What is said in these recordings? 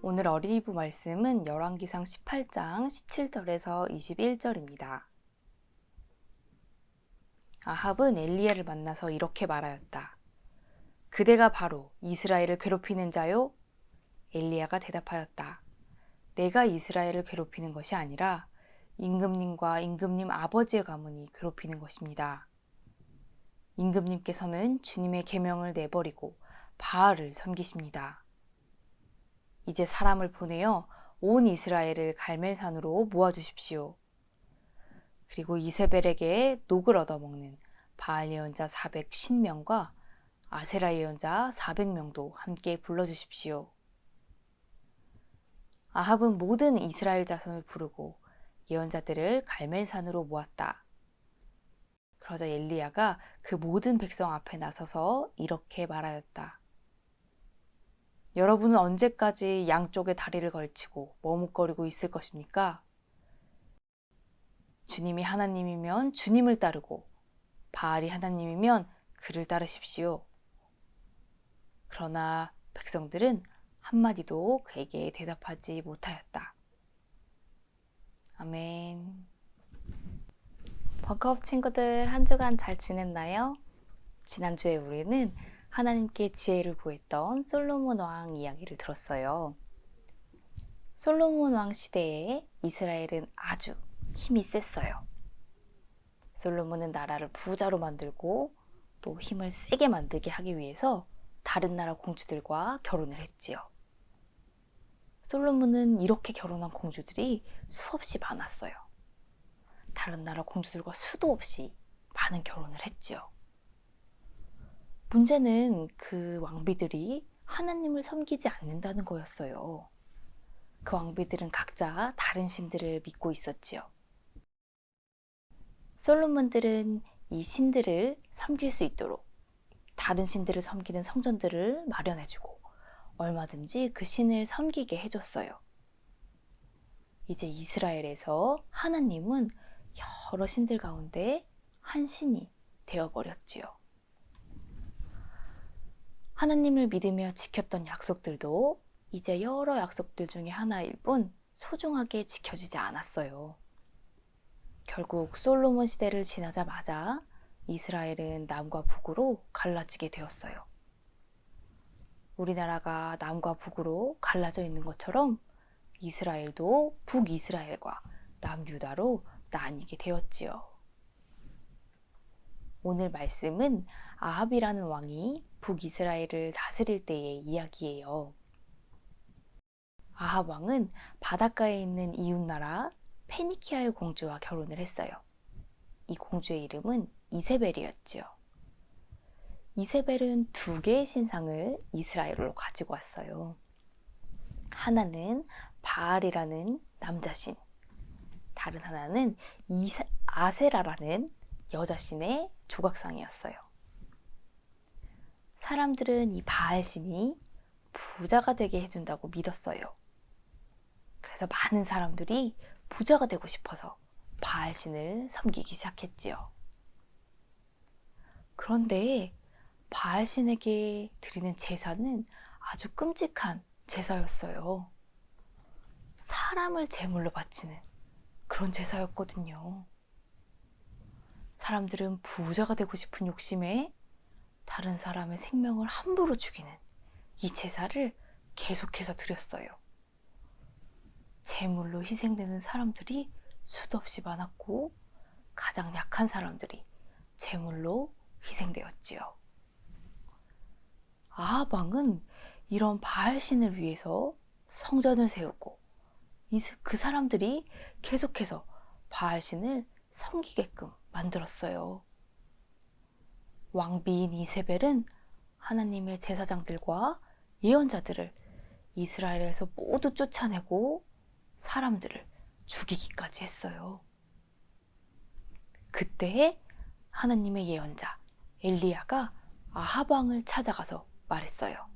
오늘 어린이부 말씀은 열왕기상 18장 17절에서 21절입니다. 아합은 엘리야를 만나서 이렇게 말하였다. 그대가 바로 이스라엘을 괴롭히는 자요? 엘리야가 대답하였다. 내가 이스라엘을 괴롭히는 것이 아니라 임금님과 임금님 아버지의 가문이 괴롭히는 것입니다. 임금님께서는 주님의 계명을 내버리고 바알을 섬기십니다. 이제 사람을 보내어 온 이스라엘을 갈멜산으로 모아주십시오. 그리고 이세벨에게 녹을 얻어먹는 바알 예언자 450명과 아세라 예언자 400명도 함께 불러주십시오. 아합은 모든 이스라엘 자손을 부르고 예언자들을 갈멜산으로 모았다. 그러자 엘리야가 그 모든 백성 앞에 나서서 이렇게 말하였다. 여러분은 언제까지 양쪽에 다리를 걸치고 머뭇거리고 있을 것입니까? 주님이 하나님이면 주님을 따르고 바알이 하나님이면 그를 따르십시오. 그러나 백성들은 한마디도 그에게 대답하지 못하였다. 아멘. 벙커업 친구들, 한 주간 잘 지냈나요? 지난주에 우리는 하나님께 지혜를 구했던 솔로몬 왕 이야기를 들었어요. 솔로몬 왕 시대에 이스라엘은 아주 힘이 셌어요. 솔로몬은 나라를 부자로 만들고 또 힘을 세게 만들게 하기 위해서 다른 나라 공주들과 결혼을 했지요. 솔로몬은 이렇게 결혼한 공주들이 수없이 많았어요. 다른 나라 공주들과 수도 없이 많은 결혼을 했지요. 문제는 그 왕비들이 하나님을 섬기지 않는다는 거였어요. 그 왕비들은 각자 다른 신들을 믿고 있었지요. 솔로몬들은 이 신들을 섬길 수 있도록 다른 신들을 섬기는 성전들을 마련해주고 얼마든지 그 신을 섬기게 해줬어요. 이제 이스라엘에서 하나님은 여러 신들 가운데 한 신이 되어버렸지요. 하나님을 믿으며 지켰던 약속들도 이제 여러 약속들 중에 하나일 뿐 소중하게 지켜지지 않았어요. 결국 솔로몬 시대를 지나자마자 이스라엘은 남과 북으로 갈라지게 되었어요. 우리나라가 남과 북으로 갈라져 있는 것처럼 이스라엘도 북이스라엘과 남유다로 나뉘게 되었지요. 오늘 말씀은 아합이라는 왕이 북이스라엘을 다스릴 때의 이야기예요. 아합 왕은 바닷가에 있는 이웃나라 페니키아의 공주와 결혼을 했어요. 이 공주의 이름은 이세벨이었지요. 이세벨은 두 개의 신상을 이스라엘로 가지고 왔어요. 하나는 바알이라는 남자신, 다른 하나는 아세라라는 여자신의 조각상이었어요. 사람들은 이 바알신이 부자가 되게 해준다고 믿었어요. 그래서 많은 사람들이 부자가 되고 싶어서 바알신을 섬기기 시작했지요. 그런데 바알신에게 드리는 제사는 아주 끔찍한 제사였어요. 사람을 제물로 바치는 그런 제사였거든요. 사람들은 부자가 되고 싶은 욕심에 다른 사람의 생명을 함부로 죽이는 이 제사를 계속해서 드렸어요. 제물로 희생되는 사람들이 수도 없이 많았고 가장 약한 사람들이 제물로 희생되었지요. 아합 왕은 이런 바알신을 위해서 성전을 세우고 그 사람들이 계속해서 바알신을 섬기게끔 만들었어요. 왕비인 이세벨은 하나님의 제사장들과 예언자들을 이스라엘에서 모두 쫓아내고 사람들을 죽이기까지 했어요. 그때 하나님의 예언자 엘리야가 아합 왕을 찾아가서 말했어요.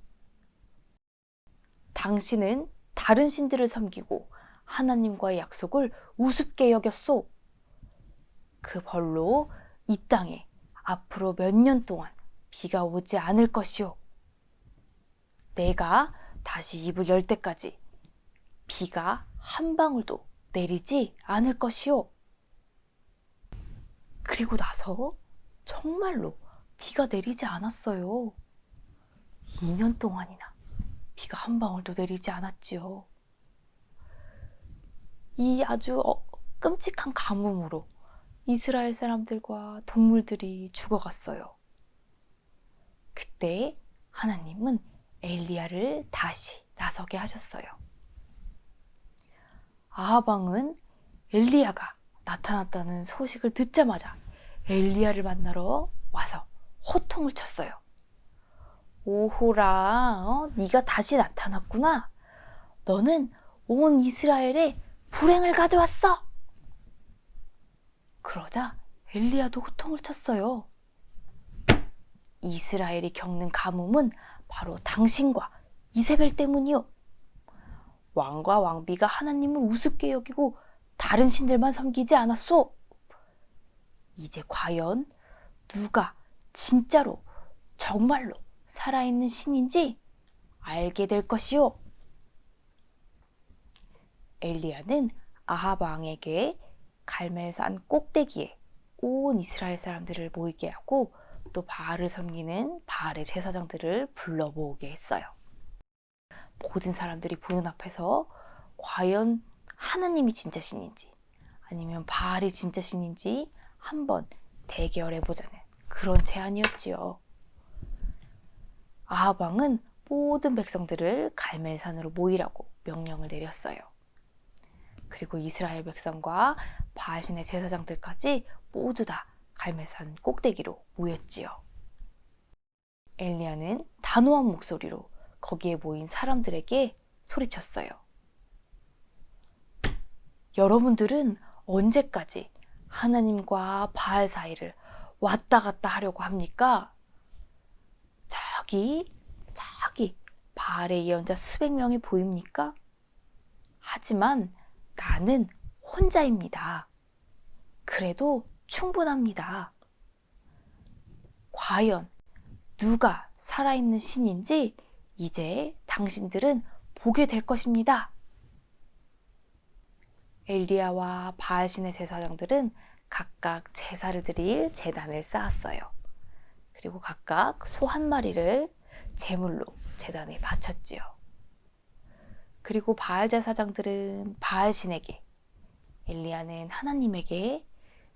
당신은 다른 신들을 섬기고 하나님과의 약속을 우습게 여겼소. 그 벌로 이 땅에 앞으로 몇 년 동안 비가 오지 않을 것이요. 내가 다시 입을 열 때까지 비가 한 방울도 내리지 않을 것이요. 그리고 나서 정말로 비가 내리지 않았어요. 2년 동안이나 비가 한 방울도 내리지 않았지요. 이 아주 끔찍한 가뭄으로 이스라엘 사람들과 동물들이 죽어갔어요. 그때 하나님은 엘리야를 다시 나서게 하셨어요. 아합 왕은 엘리야가 나타났다는 소식을 듣자마자 엘리야를 만나러 와서 호통을 쳤어요. 오호라, 네가 다시 나타났구나. 너는 온 이스라엘에 불행을 가져왔어. 그러자 엘리야도 호통을 쳤어요. 이스라엘이 겪는 가뭄은 바로 당신과 이세벨 때문이요. 왕과 왕비가 하나님을 우습게 여기고 다른 신들만 섬기지 않았소. 이제 과연 누가 진짜로 정말로 살아있는 신인지 알게 될 것이요. 엘리야는 아합 왕에게 갈멜산 꼭대기에 온 이스라엘 사람들을 모이게 하고 또 바알을 섬기는 바알의 제사장들을 불러 모으게 했어요. 모든 사람들이 보는 앞에서 과연 하나님이 진짜 신인지 아니면 바알이 진짜 신인지 한번 대결해보자는 그런 제안이었지요. 아합 왕은 모든 백성들을 갈멜산으로 모이라고 명령을 내렸어요. 그리고 이스라엘 백성과 바알신의 제사장들까지 모두 다 갈멜산 꼭대기로 모였지요. 엘리야는 단호한 목소리로 거기에 모인 사람들에게 소리쳤어요. 여러분들은 언제까지 하나님과 바알 사이를 왔다 갔다 하려고 합니까? 저기 바알의 예언자 수백 명이 보입니까? 하지만 나는 혼자입니다. 그래도 충분합니다. 과연 누가 살아있는 신인지 이제 당신들은 보게 될 것입니다. 엘리야와 바알신의 제사장들은 각각 제사를 드릴 제단을 쌓았어요. 그리고 각각 소 한 마리를 제물로 제단에 바쳤지요. 그리고 바알 제사장들은 바알신에게, 엘리야는 하나님에게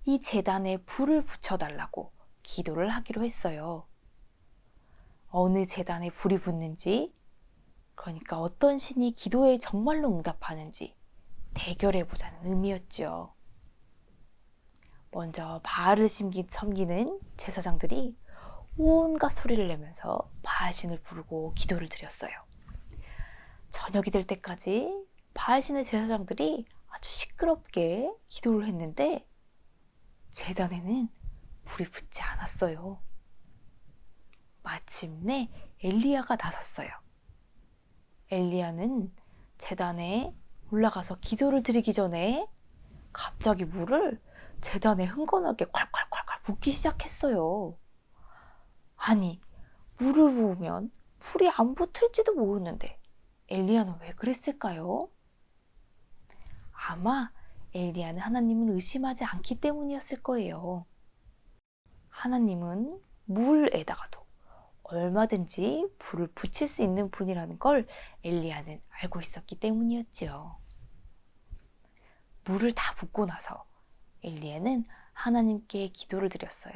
이 제단에 불을 붙여달라고 기도를 하기로 했어요. 어느 제단에 불이 붙는지, 그러니까 어떤 신이 기도에 정말로 응답하는지 대결해보자는 의미였죠. 먼저 바알을 섬기는 제사장들이 온갖 소리를 내면서 바알신을 부르고 기도를 드렸어요. 저녁이 될 때까지 바알신의 제사장들이 아주 시끄럽게 기도를 했는데 제단에는 불이 붙지 않았어요. 마침내 엘리야가 나섰어요. 엘리야는 제단에 올라가서 기도를 드리기 전에 갑자기 물을 제단에 흥건하게 콸콸콸콸 붓기 시작했어요. 아니, 물을 부으면 불이 안 붙을지도 모르는데 엘리야는 왜 그랬을까요? 아마 엘리야는 하나님을 의심하지 않기 때문이었을 거예요. 하나님은 물에다가도 얼마든지 불을 붙일 수 있는 분이라는 걸 엘리야는 알고 있었기 때문이었지요. 물을 다 붓고 나서 엘리야는 하나님께 기도를 드렸어요.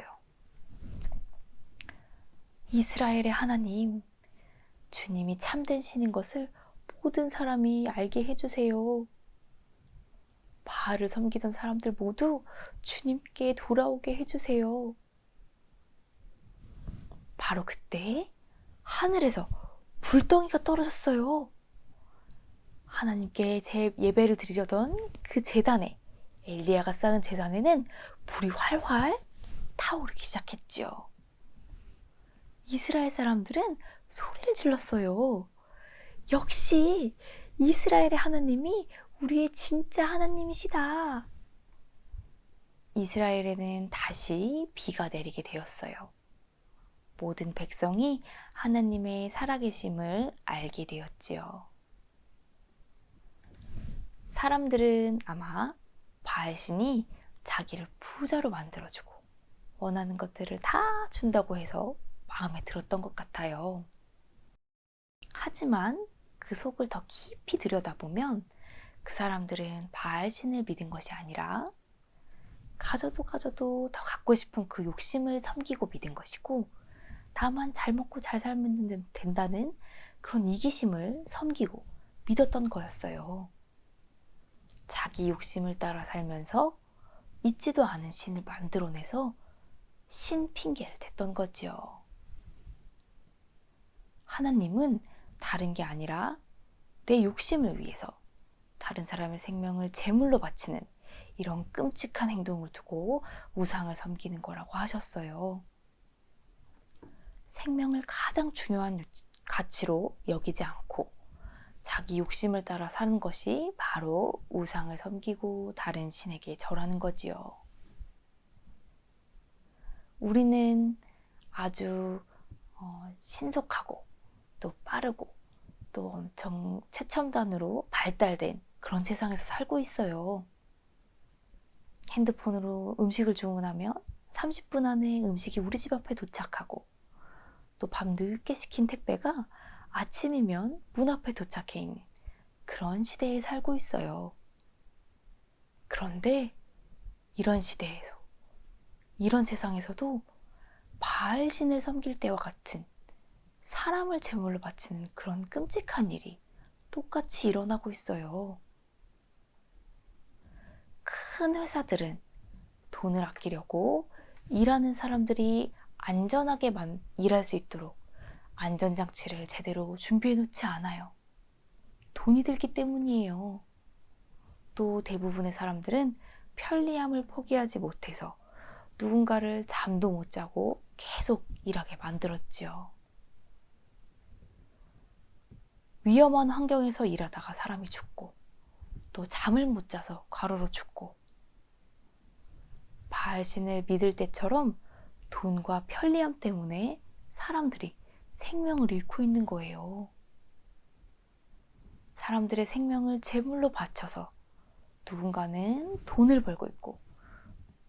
이스라엘의 하나님, 주님이 참된 신인 것을 모든 사람이 알게 해주세요. 바알을 섬기던 사람들 모두 주님께 돌아오게 해주세요. 바로 그때 하늘에서 불덩이가 떨어졌어요. 하나님께 예배를 드리려던 그 제단에, 엘리야가 쌓은 제단에는 불이 활활 타오르기 시작했지요. 이스라엘 사람들은 소리를 질렀어요. 역시 이스라엘의 하나님이 우리의 진짜 하나님이시다. 이스라엘에는 다시 비가 내리게 되었어요. 모든 백성이 하나님의 살아계심을 알게 되었지요. 사람들은 아마 바알신이 자기를 부자로 만들어주고 원하는 것들을 다 준다고 해서 마음에 들었던 것 같아요. 하지만 그 속을 더 깊이 들여다보면 그 사람들은 바알신을 믿은 것이 아니라 가져도 더 갖고 싶은 그 욕심을 섬기고 믿은 것이고, 다만 잘 먹고 잘 살면 된다는 그런 이기심을 섬기고 믿었던 거였어요. 자기 욕심을 따라 살면서 있지도 않은 신을 만들어내서 신 핑계를 댔던 거지요. 하나님은 다른 게 아니라 내 욕심을 위해서 다른 사람의 생명을 제물로 바치는 이런 끔찍한 행동을 두고 우상을 섬기는 거라고 하셨어요. 생명을 가장 중요한 가치로 여기지 않고 자기 욕심을 따라 사는 것이 바로 우상을 섬기고 다른 신에게 절하는 거지요. 우리는 아주 신속하고 또 빠르고 또 엄청 최첨단으로 발달된 그런 세상에서 살고 있어요. 핸드폰으로 음식을 주문하면 30분 안에 음식이 우리 집 앞에 도착하고, 또 밤 늦게 시킨 택배가 아침이면 문 앞에 도착해 있는 그런 시대에 살고 있어요. 그런데 이런 시대에서, 이런 세상에서도 바알신을 섬길 때와 같은 사람을 제물로 바치는 그런 끔찍한 일이 똑같이 일어나고 있어요. 큰 회사들은 돈을 아끼려고 일하는 사람들이 안전하게 일할 수 있도록 안전장치를 제대로 준비해 놓지 않아요. 돈이 들기 때문이에요. 또 대부분의 사람들은 편리함을 포기하지 못해서 누군가를 잠도 못 자고 계속 일하게 만들었지요. 위험한 환경에서 일하다가 사람이 죽고, 또 잠을 못 자서 과로로 죽고, 바알신을 믿을 때처럼 돈과 편리함 때문에 사람들이 생명을 잃고 있는 거예요. 사람들의 생명을 제물로 바쳐서 누군가는 돈을 벌고 있고,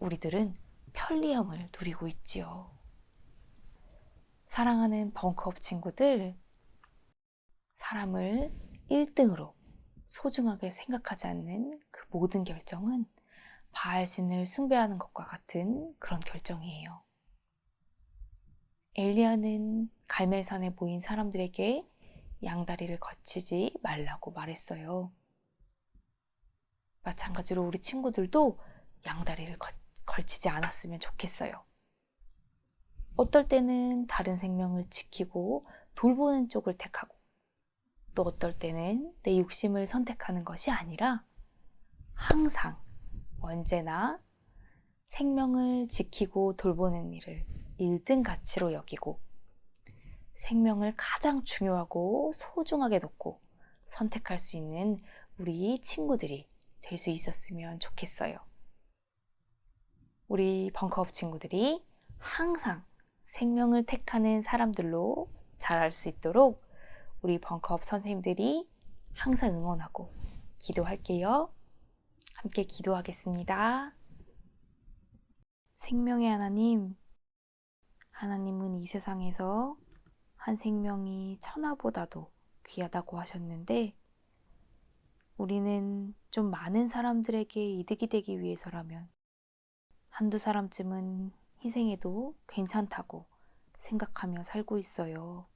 우리들은 편리함을 누리고 있지요. 사랑하는 벙커업 친구들, 사람을 1등으로 소중하게 생각하지 않는 그 모든 결정은 바알신을 숭배하는 것과 같은 그런 결정이에요. 엘리야는 갈멜산에 모인 사람들에게 양다리를 걸치지 말라고 말했어요. 마찬가지로 우리 친구들도 양다리를 걸치지 않았으면 좋겠어요. 어떨 때는 다른 생명을 지키고 돌보는 쪽을 택하고, 또 어떨 때는 내 욕심을 선택하는 것이 아니라 항상 언제나 생명을 지키고 돌보는 일을 1등 가치로 여기고 생명을 가장 중요하고 소중하게 놓고 선택할 수 있는 우리 친구들이 될 수 있었으면 좋겠어요. 우리 벙커업 친구들이 항상 생명을 택하는 사람들로 자랄 수 있도록 우리 벙커업 선생님들이 항상 응원하고 기도할게요. 함께 기도하겠습니다. 생명의 하나님, 하나님은 이 세상에서 한 생명이 천하보다도 귀하다고 하셨는데, 우리는 좀 많은 사람들에게 이득이 되기 위해서라면 한두 사람쯤은 희생해도 괜찮다고 생각하며 살고 있어요.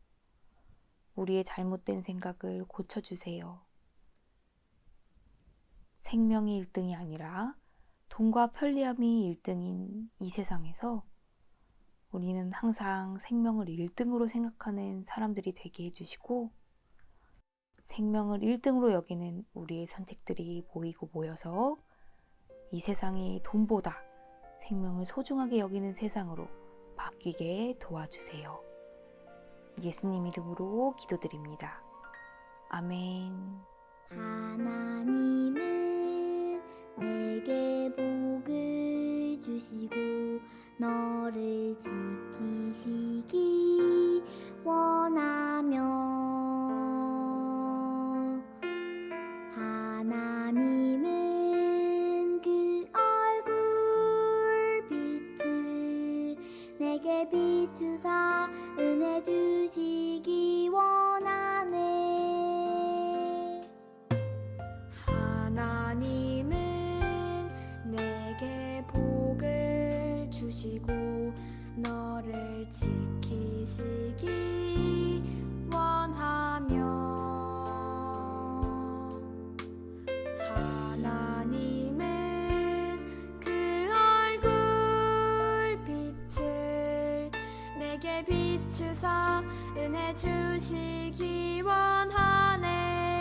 우리의 잘못된 생각을 고쳐주세요. 생명이 1등이 아니라 돈과 편리함이 1등인 이 세상에서 우리는 항상 생명을 1등으로 생각하는 사람들이 되게 해주시고, 생명을 1등으로 여기는 우리의 선택들이 모이고 모여서 이 세상이 돈보다 생명을 소중하게 여기는 세상으로 바뀌게 도와주세요. 예수님 이름으로 기도드립니다. 아멘. 하나님은 내게 복을 주시고 너를 지키시기 원하며, 하나님 비추사 은혜 주시기 원하네. 하나님은 내게 복을 주시고 너를 지키시기 원하며 하나님은 그 얼굴 빛을 내게 비추사 은혜 주시기 원하네.